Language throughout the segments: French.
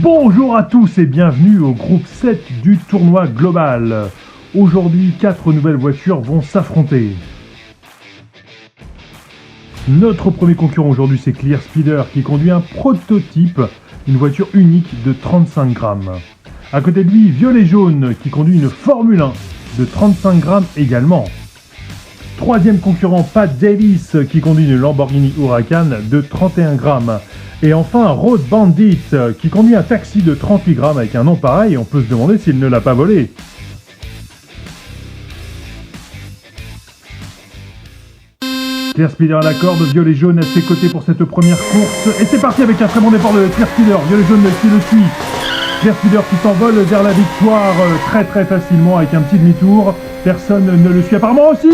Bonjour à tous et bienvenue au groupe 7 du tournoi global. Aujourd'hui, 4 nouvelles voitures vont s'affronter. Notre premier concurrent aujourd'hui, c'est Clear Speeder qui conduit un prototype, une voiture unique de 35 grammes. À côté de lui, Violet Jaune qui conduit une Formule 1 de 35 grammes également. Troisième concurrent, Pat Davis qui conduit une Lamborghini Huracan de 31 grammes. Et enfin, Road Bandit qui conduit un taxi de 38 grammes avec un nom pareil, on peut se demander s'il ne l'a pas volé. Clear Speeder à la corde, Violet Jaune à ses côtés pour cette première course. Et c'est parti avec un très bon départ de Clear Speeder, Violet Jaune qui le suit. Clear Speeder qui s'envole vers la victoire très facilement avec un petit demi-tour. Personne ne le suit apparemment aussi.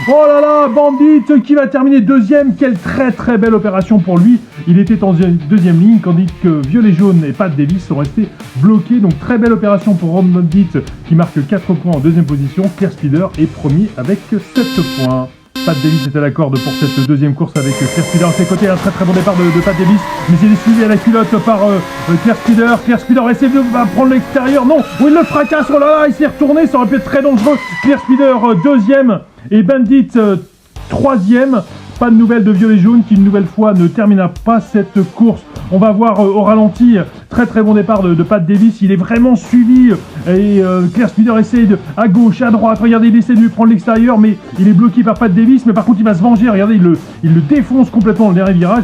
Oh là là, Bandit qui va terminer deuxième. Quelle très belle opération pour lui. Il était en deuxième ligne, tandis que Violet Jaune et Pat Davis sont restés bloqués. Donc très belle opération pour Road Bandit qui marque 4 points en deuxième position. Clear Speeder est premier avec 7 points. Pat Davis est à la corde pour cette deuxième course avec Clear Speeder à ses côtés. Un très bon départ de Pat Davis, mais il est suivi à la culotte par Clear Speeder. Clear Speeder essaie de prendre l'extérieur. Non, il le fracasse. Oh là là, il s'est retourné. Ça aurait pu être très dangereux. Clear Speeder deuxième et Bandit troisième. Pas de nouvelles de Violet Jaune qui une nouvelle fois ne termina pas cette course. On va voir au ralenti, très bon départ de Pat Davis. Il est vraiment suivi et Clear Speeder essaie à gauche, à droite. Regardez, il essaie de lui prendre l'extérieur, mais il est bloqué par Pat Davis. Mais par contre, il va se venger. Regardez, il le défonce complètement le dernier virage.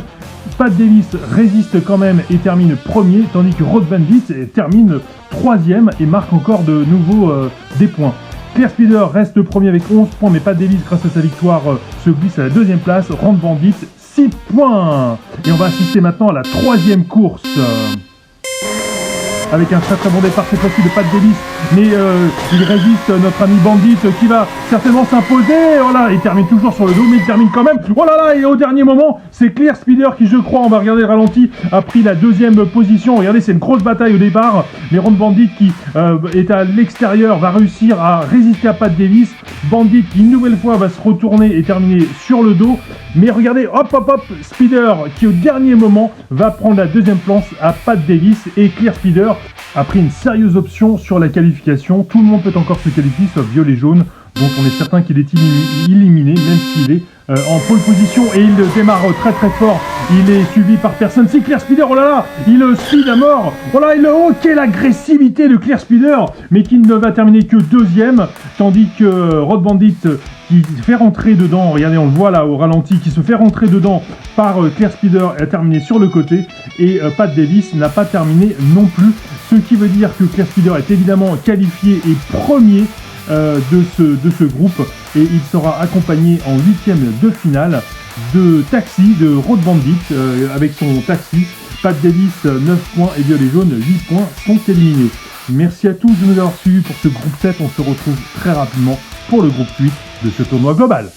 Pat Davis résiste quand même et termine premier, tandis que Road Bandit termine troisième et marque encore de nouveau des points. Clear Speeder reste premier avec 11 points, mais Pat Davis, grâce à sa victoire, se glisse à la deuxième place. Road Bandit, 6 points. Et on va assister maintenant à la troisième course. Avec un très bon départ cette fois-ci de Pat Davis, mais il résiste, notre ami Bandit qui va certainement s'imposer. Voilà, il termine toujours sur le dos, mais il termine quand même. Oh là là, et au dernier moment, c'est Clear Speeder qui, je crois, on va regarder le ralenti, a pris la deuxième position. Regardez, c'est une grosse bataille au départ, mais Road Bandit qui est à l'extérieur va réussir à résister à Pat Davis. Bandit qui une nouvelle fois va se retourner et terminer sur le dos. Mais regardez, hop, Speeder qui au dernier moment va prendre la deuxième place à Pat Davis, et Clear Speeder a pris une sérieuse option sur la qualification. Tout le monde peut encore se qualifier, sauf Violet Jaune, dont on est certain qu'il est éliminé, même s'il est en pole position, et il démarre très fort. Il est suivi par personne. C'est Clear Speeder, oh là là, il speed à mort. Oh là, quelle agressivité de Clear Speeder, mais qui ne va terminer que deuxième, tandis que Road Bandit qui fait rentrer dedans, regardez, on le voit là au ralenti, qui se fait rentrer dedans par Clear Speeder et a terminé sur le côté, et Pat Davis n'a pas terminé non plus, ce qui veut dire que Clear Speeder est évidemment qualifié et premier de ce groupe, et il sera accompagné en 8e de finale de Taxi, de Road Bandit, avec son Taxi. Pat Davis 9 points et Violet Jaune 8 points sont éliminés. Merci à tous de nous avoir suivis pour ce groupe 7, on se retrouve très rapidement pour le groupe 8 de ce tournoi global.